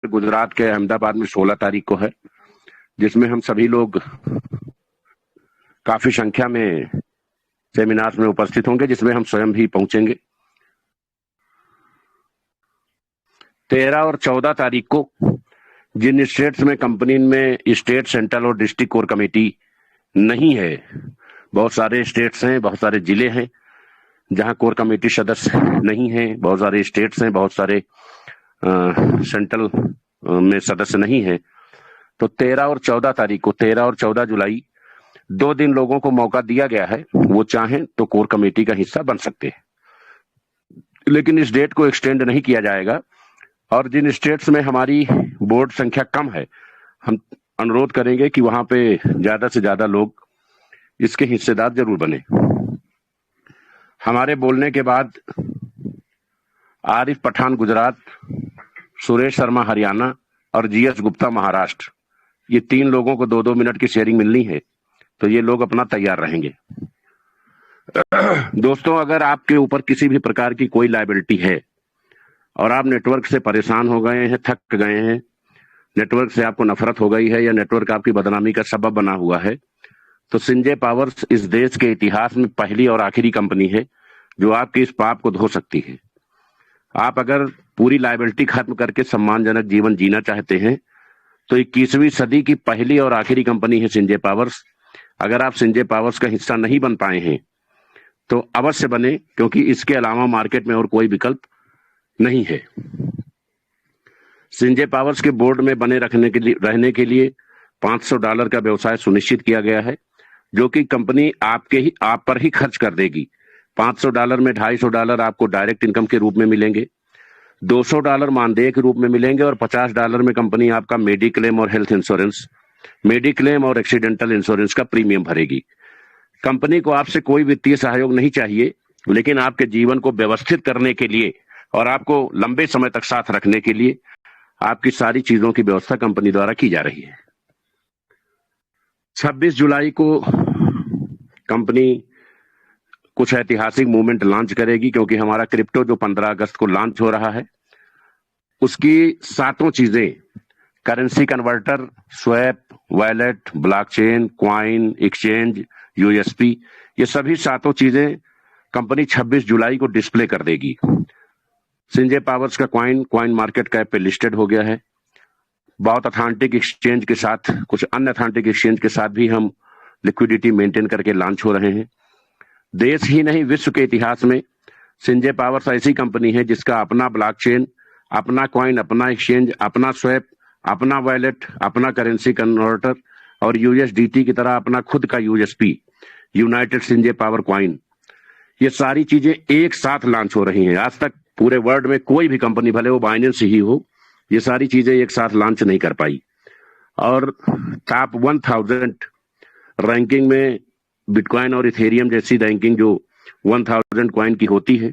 गुजरात के अहमदाबाद में 16 तारीख को है, जिसमें हम सभी लोग काफी संख्या में सेमिनार्स में उपस्थित होंगे, जिसमें हम स्वयं भी पहुंचेंगे। 13 और 14 तारीख को जिन स्टेट्स में कंपनी में स्टेट, सेंट्रल और डिस्ट्रिक्ट कोर कमेटी नहीं है, बहुत सारे स्टेट्स हैं, बहुत सारे जिले हैं जहां कोर कमेटी सदस्य नहीं है, बहुत सारे स्टेट्स हैं, बहुत सारे सेंट्रल में सदस्य नहीं है। तो 13 और 14 तारीख को, 13 और 14 जुलाई 2 दिन लोगों को मौका दिया गया है, वो चाहें तो कोर कमेटी का हिस्सा बन सकते हैं, लेकिन इस डेट को एक्सटेंड नहीं किया जाएगा। और जिन स्टेट्स में हमारी बोर्ड संख्या कम है, हम अनुरोध करेंगे कि वहां पे ज्यादा से ज्यादा लोग इसके हिस्सेदार जरूर बने। हमारे बोलने के बाद आरिफ पठान गुजरात, सुरेश शर्मा हरियाणा और जीएस गुप्ता महाराष्ट्र, ये 3 लोगों को 2-2 मिनट की शेयरिंग मिलनी है, तो ये लोग अपना तैयार रहेंगे। दोस्तों, अगर आपके ऊपर किसी भी प्रकार की कोई लायबिलिटी है और आप नेटवर्क से परेशान हो गए हैं, थक गए हैं, नेटवर्क से आपको नफरत हो गई है या नेटवर्क आपकी बदनामी का सबब बना हुआ है, तो सिंजे पावर्स इस देश के इतिहास में पहली और आखिरी कंपनी है जो आपके इस पाप को धो सकती है। आप अगर पूरी लायबिलिटी खत्म करके सम्मानजनक जीवन जीना चाहते हैं तो 21वीं सदी की पहली और आखिरी कंपनी है सिंजे पावर्स। अगर आप सिंजे पावर्स का हिस्सा नहीं बन पाए हैं तो अवश्य बने, क्योंकि इसके अलावा मार्केट में और कोई विकल्प नहीं है। सिंजे पावर्स के बोर्ड में बने रहने के लिए $500 का व्यवसाय सुनिश्चित किया गया है, जो कि कंपनी आप पर ही खर्च कर देगी। $500 में $250 आपको डायरेक्ट इनकम के रूप में मिलेंगे, $200 मानदेय के रूप में मिलेंगे और $50 में कंपनी आपका मेडिक्लेम और हेल्थ इंश्योरेंस, मेडिक्लेम और एक्सीडेंटल इंश्योरेंस का प्रीमियम भरेगी। कंपनी को आपसे कोई वित्तीय सहयोग नहीं चाहिए, लेकिन आपके जीवन को व्यवस्थित करने के लिए और आपको लंबे समय तक साथ रखने के लिए आपकी सारी चीजों की व्यवस्था कंपनी द्वारा की जा रही है। 26 जुलाई को कंपनी कुछ ऐतिहासिक मूवमेंट लॉन्च करेगी, क्योंकि हमारा क्रिप्टो जो 15 अगस्त को लॉन्च हो रहा है, उसकी 7 चीजें, currency converter, swap, wallet, blockchain, coin, exchange, USP, ये सभी 7 चीजें कंपनी 26 जुलाई को डिस्प्ले कर देगी। सिंजे पावर्स का क्वाइन मार्केट कैप पे लिस्टेड हो गया है। बहुत अथॉन्टिक एक्सचेंज के साथ, कुछ अन्य अथॉन्टिक एक्सचेंज के साथ भी हम लिक्विडिटी मेंटेन करके लॉन्च हो रहे हैं। देश ही नहीं, विश्व के इतिहास में सिंजे पावर्स ऐसी कंपनी है जिसका अपना ब्लॉकचेन, अपना क्वाइन, अपना एक्सचेंज, अपना स्वैप, अपना वॉलेट, अपना करेंसी कन्वर्टर और यूएसडीटी की तरह अपना खुद का यूएसपी, यूनाइटेड सिंजे पावर क्वाइन, ये सारी चीजें एक साथ लॉन्च हो रही हैं। आज तक पूरे वर्ल्ड में कोई भी कंपनी, भले वो बाइनेंस ही हो, ये सारी चीजें एक साथ लॉन्च नहीं कर पाई। और टॉप 1000 रैंकिंग में बिटकॉइन और इथेरियम जैसी रैंकिंग जो 1000 क्वाइन की होती है,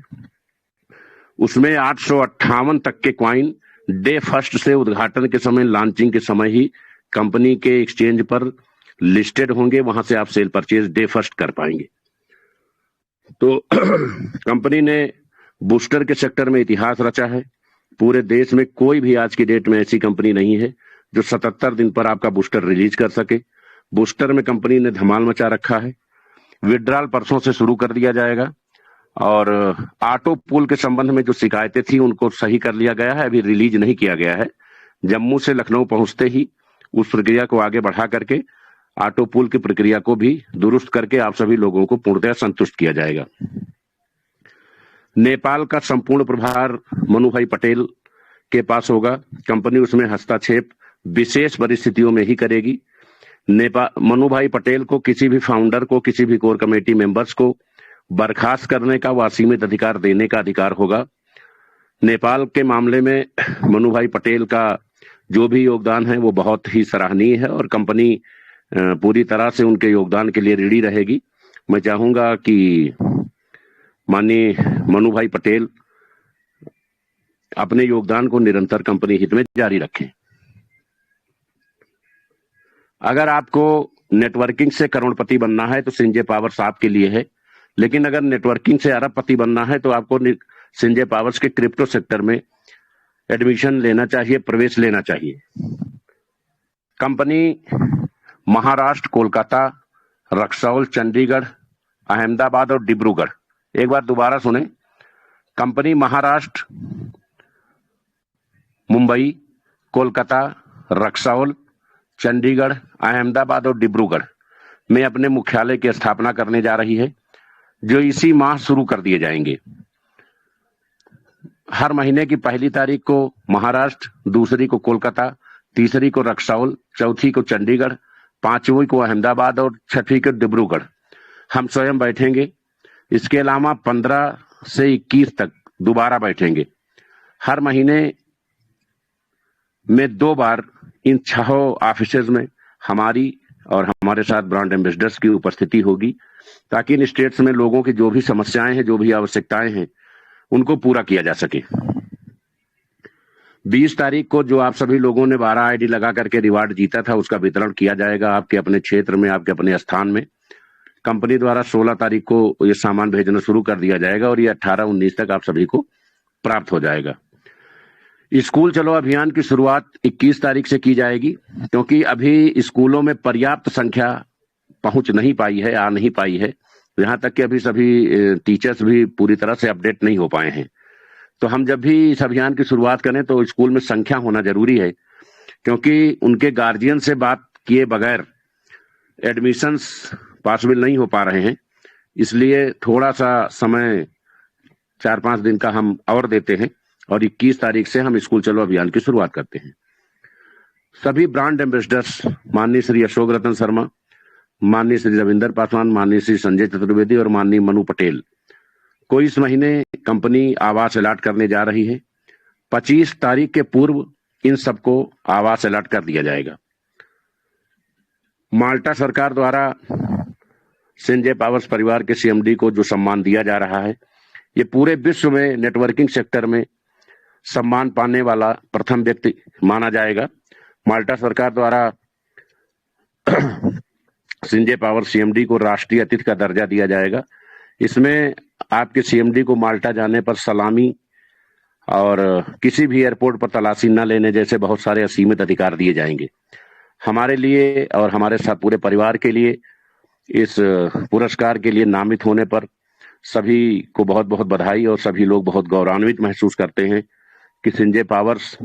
उसमें 858 तक के क्वाइन डे फर्स्ट से उद्घाटन के समय, लॉन्चिंग के समय ही कंपनी के एक्सचेंज पर लिस्टेड होंगे। वहां से आप सेल परचेज डे फर्स्ट कर पाएंगे। तो कंपनी ने बूस्टर के सेक्टर में इतिहास रचा है। पूरे देश में कोई भी आज की डेट में ऐसी कंपनी नहीं है जो 77 दिन पर आपका बूस्टर रिलीज कर सके। बूस्टर में कंपनी ने धमाल मचा रखा है। विड्रॉल परसों से शुरू कर दिया जाएगा और ऑटो पूल के संबंध में जो शिकायतें थी उनको सही कर लिया गया है, अभी रिलीज नहीं किया गया है। जम्मू से लखनऊ पहुंचते ही उस प्रक्रिया को आगे बढ़ा करके ऑटो पूल की प्रक्रिया को भी दुरुस्त करके आप सभी लोगों को पूर्णतः संतुष्ट किया जाएगा। नेपाल का संपूर्ण प्रभार मनु भाई पटेल के पास होगा। कंपनी उसमें हस्तक्षेप विशेष परिस्थितियों में ही करेगी। मनु भाई पटेल को, किसी भी फाउंडर को, किसी भी कोर कमेटी मेंबर्स को बर्खास्त करने का व असीमित अधिकार देने का अधिकार होगा। नेपाल के मामले में मनु भाई पटेल का जो भी योगदान है वो बहुत ही सराहनीय है और कंपनी पूरी तरह से उनके योगदान के लिए रेडी रहेगी। मैं चाहूंगा कि माननीय मनु भाई पटेल अपने योगदान को निरंतर कंपनी हित में जारी रखें। अगर आपको नेटवर्किंग से करोड़पति बनना है तो सिंजे पावर्स आपके लिए है, लेकिन अगर नेटवर्किंग से अरबपति बनना है तो आपको सिंजे पावर्स के क्रिप्टो सेक्टर में एडमिशन लेना चाहिए, प्रवेश लेना चाहिए। कंपनी महाराष्ट्र, कोलकाता, रक्सौल, चंडीगढ़, अहमदाबाद और डिब्रूगढ़। एक बार दोबारा सुने, कंपनी महाराष्ट्र, मुंबई, कोलकाता, रक्सौल, चंडीगढ़, अहमदाबाद और डिब्रूगढ़ में अपने मुख्यालय की स्थापना करने जा रही है, जो इसी माह शुरू कर दिए जाएंगे। हर महीने की पहली तारीख को महाराष्ट्र, दूसरी को कोलकाता, तीसरी को रक्सौल, चौथी को चंडीगढ़, पांचवी को अहमदाबाद और छठी को डिब्रूगढ़ हम स्वयं बैठेंगे। इसके अलावा 15 से 21 तक दोबारा बैठेंगे। हर महीने में 2 बार इन 6 ऑफिसेज में हमारी और हमारे साथ ब्रांड एम्बेसडर्स की उपस्थिति होगी, ताकि इन स्टेट्स में लोगों की जो भी समस्याएं हैं, जो भी आवश्यकताएं हैं, उनको पूरा किया जा सके। 20 तारीख को जो आप सभी लोगों ने 12 आईडी लगा करके रिवार्ड जीता था, उसका वितरण किया जाएगा आपके अपने क्षेत्र में, आपके अपने स्थान में। कंपनी द्वारा 16 तारीख को ये सामान भेजना शुरू कर दिया जाएगा और ये 18-19 तक आप सभी को प्राप्त हो जाएगा। स्कूल चलो अभियान की शुरुआत 21 तारीख से की जाएगी, क्योंकि अभी स्कूलों में पर्याप्त संख्या पहुंच नहीं पाई है, आ नहीं पाई है। यहाँ तक कि अभी सभी टीचर्स भी पूरी तरह से अपडेट नहीं हो पाए हैं। तो हम जब भी इस अभियान की शुरुआत करें तो स्कूल में संख्या होना जरूरी है, क्योंकि उनके गार्जियन से बात किए बगैर एडमिशंस पॉसिबल नहीं हो पा रहे हैं। इसलिए थोड़ा सा समय 4-5 दिन का हम और देते हैं और 21 तारीख से हम स्कूल चलो अभियान की शुरुआत करते हैं। सभी ब्रांड एम्बेसडर्स माननीय श्री अशोक रतन शर्मा, माननीय श्री रविंदर पासवान, माननीय श्री संजय चतुर्वेदी और माननीय मनु पटेल को इस महीने कंपनी आवास अलॉट करने जा रही है। 25 तारीख के पूर्व इन सबको आवास अलॉट कर दिया जाएगा। माल्टा सरकार द्वारा संजय पावर्स परिवार के सीएमडी को जो सम्मान दिया जा रहा है, ये पूरे विश्व में नेटवर्किंग सेक्टर में सम्मान पाने वाला प्रथम व्यक्ति माना जाएगा। माल्टा सरकार द्वारा संजय पावर सीएमडी को राष्ट्रीय अतिथि का दर्जा दिया जाएगा। इसमें आपके सीएमडी को माल्टा जाने पर सलामी और किसी भी एयरपोर्ट पर तलाशी न लेने जैसे बहुत सारे असीमित अधिकार दिए जाएंगे। हमारे लिए और हमारे साथ पूरे परिवार के लिए इस पुरस्कार के लिए नामित होने पर सभी को बहुत बहुत बधाई और सभी लोग बहुत गौरवान्वित महसूस करते हैं कि संजय पावर्स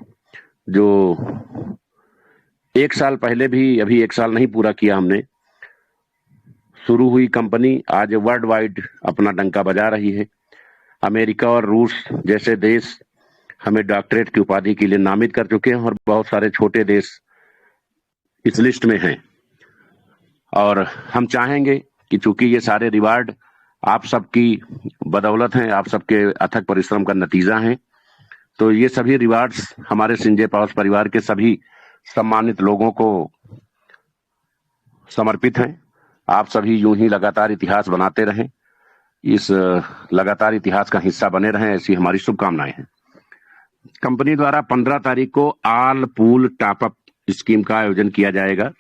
जो 1 साल पहले भी, अभी 1 साल नहीं पूरा किया हमने, शुरू हुई कंपनी आज वर्ल्ड वाइड अपना डंका बजा रही है। अमेरिका और रूस जैसे देश हमें डॉक्टरेट की उपाधि के लिए नामित कर चुके हैं और बहुत सारे छोटे देश इस लिस्ट में हैं। और हम चाहेंगे कि चूंकि ये सारे रिवार्ड आप सबकी बदौलत हैं, आप सबके अथक परिश्रम का नतीजा हैं, तो ये सभी रिवार्ड्स हमारे संजय पावर्स परिवार के सभी सम्मानित लोगों को समर्पित हैं। आप सभी यूं ही लगातार इतिहास बनाते रहें, इस लगातार इतिहास का हिस्सा बने रहें, ऐसी हमारी शुभकामनाएं हैं। कंपनी द्वारा 15 तारीख को ऑल पूल टॉपअप स्कीम का आयोजन किया जाएगा,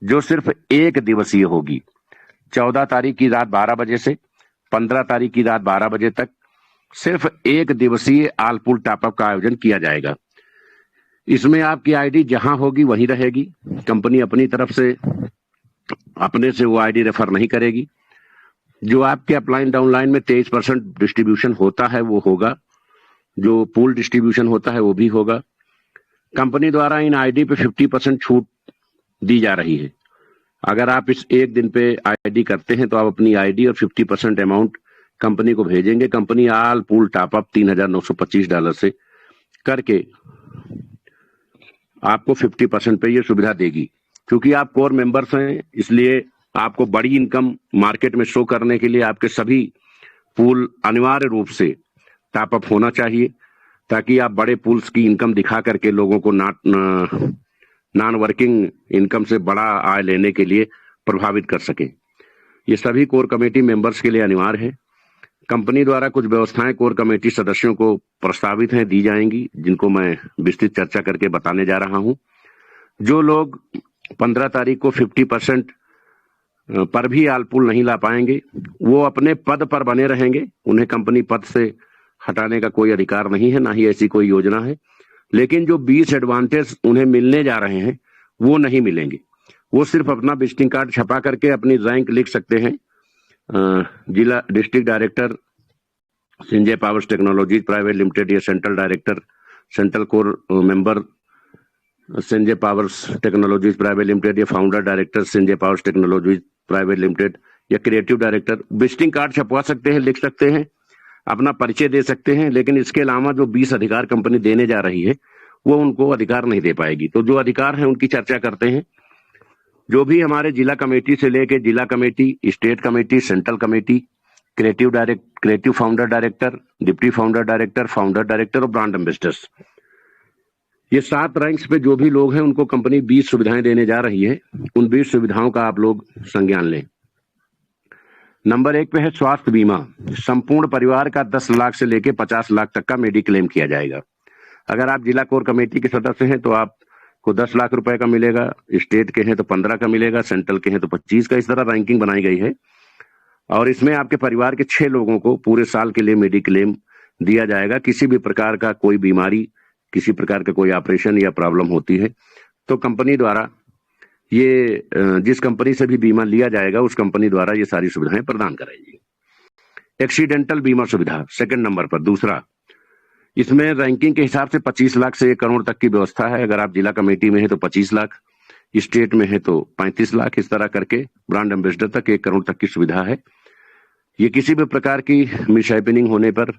जो सिर्फ 1 दिवसीय होगी। 14 तारीख की रात 12 बजे से 15 तारीख की रात 12 बजे तक सिर्फ 1 दिवसीय ऑल पूल टॉपअप का आयोजन किया जाएगा। इसमें आपकी आईडी जहां होगी वहीं रहेगी। कंपनी अपनी तरफ से अपने से वो आईडी रेफर नहीं करेगी। जो आपके अपलाइन डाउनलाइन में 23% डिस्ट्रीब्यूशन होता है वो होगा, जो पूल डिस्ट्रीब्यूशन होता है वो भी होगा। कंपनी द्वारा इन आईडी पे 50% छूट दी जा रही है। अगर आप इस 1 दिन पे आईडी करते हैं तो आप अपनी आईडी और 50% अमाउंट कंपनी को भेजेंगे। कंपनी ऑल पूल टॉपअप $3,925 से करके आपको 50% पे ये सुविधा देगी। क्योंकि आप कोर मेंबर्स हैं, इसलिए आपको बड़ी इनकम मार्केट में शो करने के लिए आपके सभी पूल अनिवार्य रूप से टॉपअप होना चाहिए, ताकि आप बड़े पूल्स की इनकम दिखा करके लोगों को नॉन वर्किंग इनकम से बड़ा आय लेने के लिए प्रभावित कर सकें। ये सभी कोर कमेटी मेंबर्स के लिए अनिवार्य है। कंपनी द्वारा कुछ व्यवस्थाएं कोर कमेटी सदस्यों को प्रस्तावित हैं, दी जाएंगी, जिनको मैं विस्तृत चर्चा करके बताने जा रहा हूं। जो लोग 15 तारीख को 50% पर भी ऑल पूल नहीं ला पाएंगे, वो अपने पद पर बने रहेंगे। उन्हें कंपनी पद से हटाने का कोई अधिकार नहीं है, ना ही ऐसी कोई योजना है। लेकिन जो 20 एडवांटेज उन्हें मिलने जा रहे हैं वो नहीं मिलेंगे। वो सिर्फ अपना विजिटिंग कार्ड छपा करके अपनी रैंक लिख सकते हैं। जिला district director Sanjay powers technologies private limited या central director central core member Sanjay powers technologies private limited या founder director Sanjay powers technologies private limited या क्रिएटिव डायरेक्टर विजिटिंग कार्ड छपवा सकते हैं, लिख सकते हैं, अपना परिचय दे सकते हैं। लेकिन इसके अलावा जो 20 अधिकार कंपनी देने जा रही है वो उनको अधिकार नहीं दे पाएगी। तो जो अधिकार है उनकी चर्चा करते हैं। जो भी हमारे जिला कमेटी से लेके जिला committee, state committee, central committee, creative founder director, deputy founder director, founder director और ब्रांड एम्बेसडर्स, ये 7 रैंक्स पे जो भी लोग हैं उनको कंपनी 20 सुविधाएं देने जा रही है। उन 20 सुविधाओं का आप लोग संज्ञान लें। नंबर 1 पे है स्वास्थ्य बीमा। संपूर्ण परिवार का 10 लाख से लेके 50 लाख तक का मेडिक्लेम किया जाएगा। अगर आप जिला कोर कमेटी के सदस्य हैं तो आपको 10 लाख रुपए का मिलेगा, स्टेट के हैं तो 15 का मिलेगा, सेंट्रल के हैं तो 25 का। इस तरह रैंकिंग बनाई गई है और इसमें आपके परिवार के 6 लोगों को पूरे साल के लिए मेडिक्लेम दिया जाएगा। किसी भी प्रकार का कोई बीमारी, किसी प्रकार का कोई ऑपरेशन या प्रॉब्लम होती है तो कंपनी द्वारा ये जिस कंपनी से भी बीमा लिया जाएगा उस कंपनी द्वारा ये सारी सुविधाएं प्रदान कराएगी। एक्सीडेंटल बीमा सुविधा सेकंड नंबर पर। दूसरा, इसमें रैंकिंग के हिसाब से 25 लाख से 1 करोड़ तक की व्यवस्था है। अगर आप जिला कमेटी में है तो 25 लाख, स्टेट में है तो 35 लाख, इस तरह करके ब्रांड एम्बेसडर तक 1 करोड़ तक की सुविधा है। ये किसी भी प्रकार की मिसहैपनिंग होने पर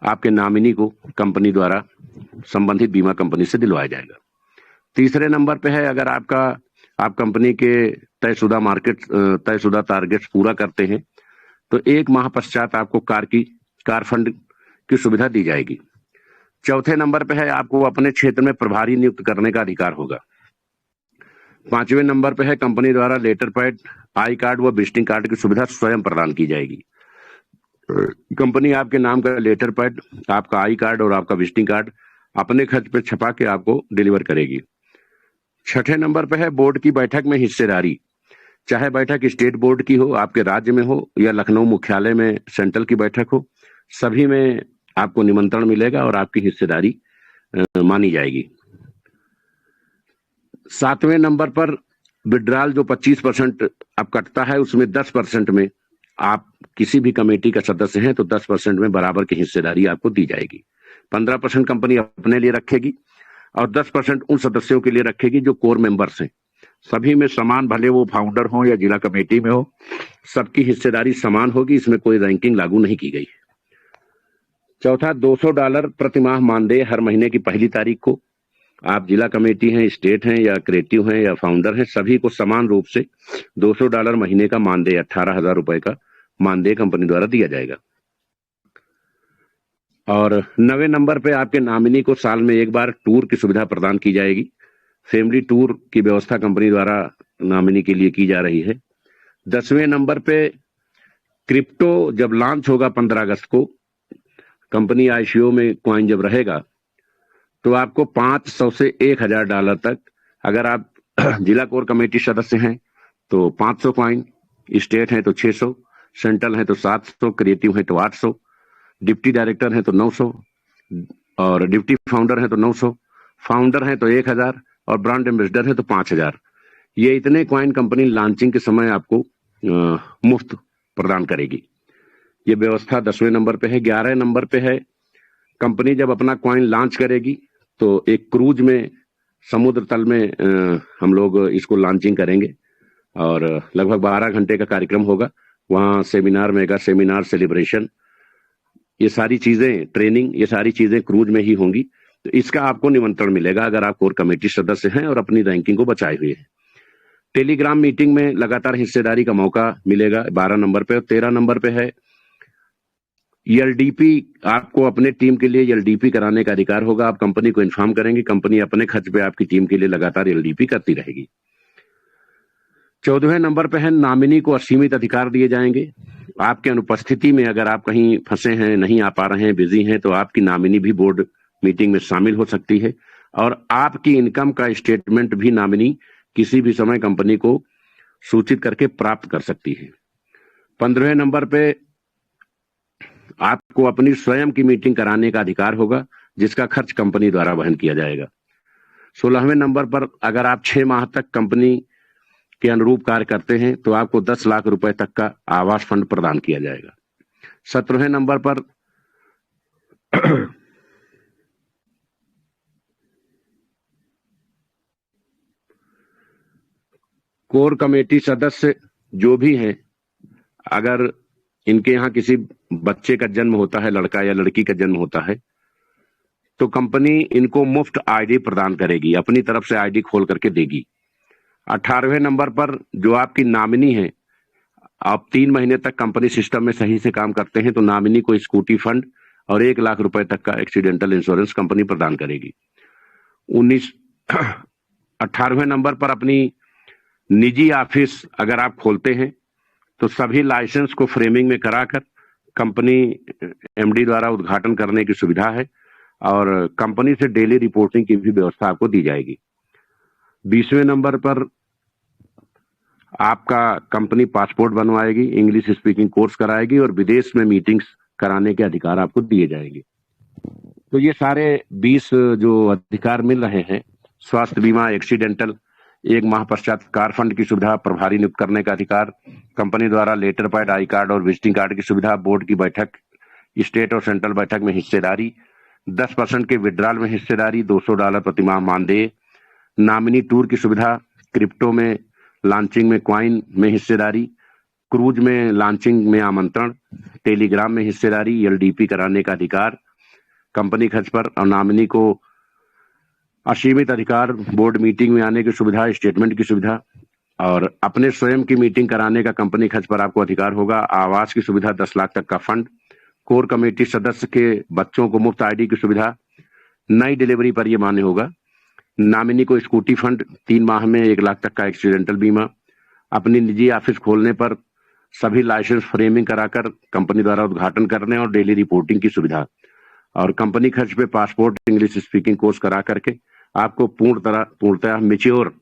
आपके नॉमिनी को कंपनी द्वारा संबंधित बीमा कंपनी से दिलवाया जाएगा। तीसरे नंबर पे है, अगर आप कंपनी के तयशुदा टारगेट्स पूरा करते हैं तो 1 माह पश्चात आपको कार फंड की सुविधा दी जाएगी। चौथे नंबर पे है, आपको अपने क्षेत्र में प्रभारी नियुक्त करने का अधिकार होगा। 5वें नंबर पे है, कंपनी द्वारा लेटर पैड, आई कार्ड व विजिटिंग कार्ड की सुविधा स्वयं प्रदान की जाएगी। कंपनी आपके नाम का लेटर पैड, आपका आई कार्ड और आपका विजिटिंग कार्ड अपने खर्च पे छपा के आपको डिलीवर करेगी। 6ठे नंबर पे है, बोर्ड की बैठक में हिस्सेदारी। चाहे बैठक स्टेट बोर्ड की हो, आपके राज्य में हो या लखनऊ मुख्यालय में सेंट्रल की बैठक हो, सभी में आपको निमंत्रण मिलेगा और आपकी हिस्सेदारी मानी जाएगी। 7वें नंबर पर विड्रॉल जो 25% अब कटता है उसमें 10% में आप किसी भी कमेटी का सदस्य हैं तो 10% में बराबर की हिस्सेदारी आपको दी जाएगी। 15% कंपनी अपने लिए रखेगी और 10% उन सदस्यों के लिए रखेगी जो कोर मेंबर्स हैं। सभी में समान, भले वो फाउंडर हो या जिला कमेटी में हो, सबकी हिस्सेदारी समान होगी। इसमें कोई रैंकिंग लागू नहीं की गई है। चौथा, $200 प्रति माह मानदेय हर महीने की पहली तारीख को। आप जिला कमेटी हैं, स्टेट हैं या क्रिएटिव हैं या फाउंडर हैं, सभी को समान रूप से $200 महीने का मानदेय, 18,000 रुपए का मानदेय कंपनी द्वारा दिया जाएगा। और 9वें नंबर पे आपके नॉमिनी को साल में 1 बार टूर की सुविधा प्रदान की जाएगी। फैमिली टूर की व्यवस्था कंपनी द्वारा नॉमिनी के लिए की जा रही है। 10वें नंबर पे क्रिप्टो जब लॉन्च होगा 15 अगस्त को, कंपनी आईसीओ में कॉइन जब रहेगा तो आपको $500 से $1,000 तक, अगर आप जिला कोर कमेटी सदस्य हैं तो 500 कॉइन, स्टेट है तो 600, सेंट्रल है तो 700, क्रिएटिव है तो 800, डिप्टी डायरेक्टर है तो 900 और डिप्टी फाउंडर है तो 900, फाउंडर है तो 1000 और ब्रांड एम्बेसडर है तो 5000। ये इतने कॉइन कंपनी लॉन्चिंग के समय आपको मुफ्त प्रदान करेगी। ये व्यवस्था 10वें नंबर पे है। 11वें नंबर पे है, कंपनी जब अपना कॉइन लॉन्च करेगी तो एक क्रूज में समुद्र तल में हम लोग इसको लॉन्चिंग करेंगे और लगभग 12 घंटे का कार्यक्रम होगा। वहाँ सेमिनार, मेगा सेमिनार, सेलिब्रेशन, ये सारी चीजें, ट्रेनिंग, ये सारी चीजें क्रूज में ही होंगी। तो इसका आपको निमंत्रण मिलेगा अगर आप कोर कमेटी सदस्य हैं और अपनी रैंकिंग को बचाए हुए हैं। टेलीग्राम मीटिंग में लगातार हिस्सेदारी का मौका मिलेगा 12 नंबर पे। 13 नंबर पे है एलडीपी, आपको अपने टीम के लिए एलडीपी कराने का अधिकार होगा। आप कंपनी को इन्फॉर्म करेंगे, कंपनी अपने खर्च पे आपकी टीम के लिए लगातार एलडीपी करती रहेगी। 14वें नंबर पे है, नॉमिनी को असीमित अधिकार दिए जाएंगे। आपके अनुपस्थिति में अगर आप कहीं फंसे हैं, नहीं आ पा रहे हैं, बिजी हैं, तो आपकी नॉमिनी भी बोर्ड मीटिंग में शामिल हो सकती है और आपकी इनकम का स्टेटमेंट भी नॉमिनी किसी भी समय कंपनी को सूचित करके प्राप्त कर सकती है। 15वें नंबर पे आपको अपनी स्वयं की मीटिंग कराने का अधिकार होगा। जिसका खर्च कंपनी द्वारा वहन किया जाएगा। 16वें नंबर पर अगर आप 6 माह तक कंपनी के अनुरूप कार्य करते हैं तो आपको 10 लाख रुपए तक का आवास फंड प्रदान किया जाएगा। 17वें नंबर पर कोर कमेटी सदस्य जो भी हैं, अगर इनके यहाँ किसी बच्चे का जन्म होता है, लड़का या लड़की का जन्म होता है, तो कंपनी इनको मुफ्त आईडी प्रदान करेगी, अपनी तरफ से आईडी खोल करके देगी। 18वें नंबर पर जो आपकी नामिनी है, आप 3 महीने तक कंपनी सिस्टम में सही से काम करते हैं तो नामिनी को स्कूटी फंड और 1 लाख रुपए तक का एक्सीडेंटल इंश्योरेंस कंपनी प्रदान करेगी। 18वें नंबर पर अपनी निजी ऑफिस अगर आप खोलते हैं तो सभी लाइसेंस को फ्रेमिंग में कराकर कंपनी एमडी द्वारा उद्घाटन करने की सुविधा है और कंपनी से डेली रिपोर्टिंग की भी व्यवस्था आपको दी जाएगी। 20वें नंबर पर आपका कंपनी पासपोर्ट बनवाएगी, इंग्लिश स्पीकिंग कोर्स कराएगी और विदेश में मीटिंग्स कराने के अधिकार आपको दिए जाएंगे। तो ये सारे 20 जो अधिकार मिल रहे हैं, स्वास्थ्य बीमा, एक्सीडेंटल, 1 माह पश्चात कार फंड की सुविधा, प्रभारी नियुक्त करने का अधिकार, कंपनी द्वारा लेटर पैड, आई कार्ड और विजिटिंग कार्ड की सुविधा, बोर्ड की बैठक, स्टेट और सेंट्रल बैठक में हिस्सेदारी, 10% के विड्रॉल में हिस्सेदारी, $200 प्रतिमाह मानदेय, नामिनी टूर की सुविधा, क्रिप्टो में लॉन्चिंग में क्वाइन में हिस्सेदारी, क्रूज में लॉन्चिंग में आमंत्रण, टेलीग्राम में हिस्सेदारी, एलडीपी कराने का अधिकार, कंपनी खर्च पर और नामिनी को असीमित अधिकार, बोर्ड मीटिंग में आने की सुविधा, स्टेटमेंट की सुविधा और अपने स्वयं की मीटिंग कराने का कंपनी खर्च पर आपको अधिकार होगा। आवास की सुविधा, 10 लाख तक का फंड, कोर कमेटी सदस्य के बच्चों को मुफ्त आईडी की सुविधा, नई डिलीवरी पर यह मान्य होगा। नामिनी को स्कूटी फंड, 3 माह में 1 लाख तक का एक्सीडेंटल बीमा, अपनी निजी ऑफिस खोलने पर सभी लाइसेंस फ्रेमिंग कराकर कंपनी द्वारा उद्घाटन करने और डेली रिपोर्टिंग की सुविधा और कंपनी खर्च पे पासपोर्ट, इंग्लिश स्पीकिंग कोर्स करा करके आपको पूर्णतः मैच्योर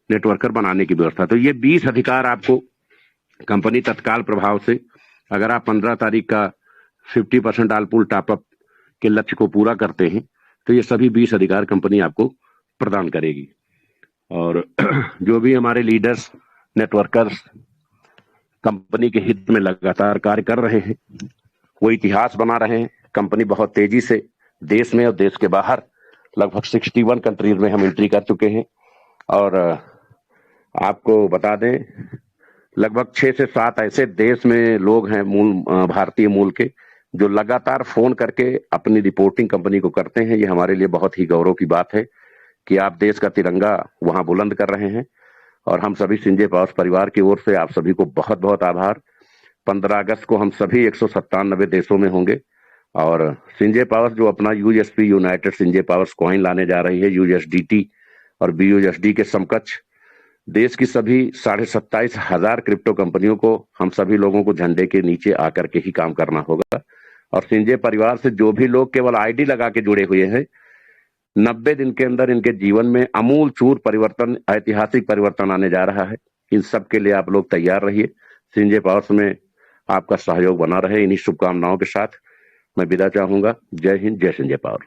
नेटवर्कर बनाने की व्यवस्था। तो ये 20 अधिकार आपको कंपनी तत्काल प्रभाव से, अगर आप 15 तारीख का 50% ऑल पूल टॉपअप के लक्ष्य को पूरा करते हैं तो ये सभी 20 अधिकार कंपनी आपको प्रदान करेगी। और जो भी हमारे लीडर्स, नेटवर्कर्स कंपनी के हित में लगातार कार्य कर रहे हैं, वो इतिहास बना रहे हैं। कंपनी बहुत तेजी से देश में और देश के बाहर लगभग 61 कंट्रीज में हम एंट्री कर चुके हैं और आपको बता दें लगभग 6 से 7 ऐसे देश में लोग हैं भारतीय मूल के जो लगातार फोन करके अपनी रिपोर्टिंग कंपनी को करते हैं। ये हमारे लिए बहुत ही गौरव की बात है कि आप देश का तिरंगा वहां बुलंद कर रहे हैं और हम सभी संजय पावर्स परिवार की ओर से आप सभी को बहुत बहुत आभार। 15 अगस्त को हम सभी 197 देशों में होंगे और संजय पावर्स जो अपना USP United Sanjay powers coin लाने जा रही है, यूएसडीटी और बीयूएसडी के समकक्ष देश की सभी 27,500 क्रिप्टो कंपनियों को हम सभी लोगों को झंडे के नीचे आकर के ही काम करना होगा। और संजय परिवार से जो भी लोग केवल आईडी लगा के जुड़े हुए हैं, 90 दिन के अंदर इनके जीवन में अमूल चूर परिवर्तन, ऐतिहासिक परिवर्तन आने जा रहा है। इन सब के लिए आप लोग तैयार रहिए। संजय पावर्स में आपका सहयोग बना रहे। इन्हीं शुभकामनाओं के साथ मैं विदा चाहूंगा। जय हिंद, जय संजय पावर।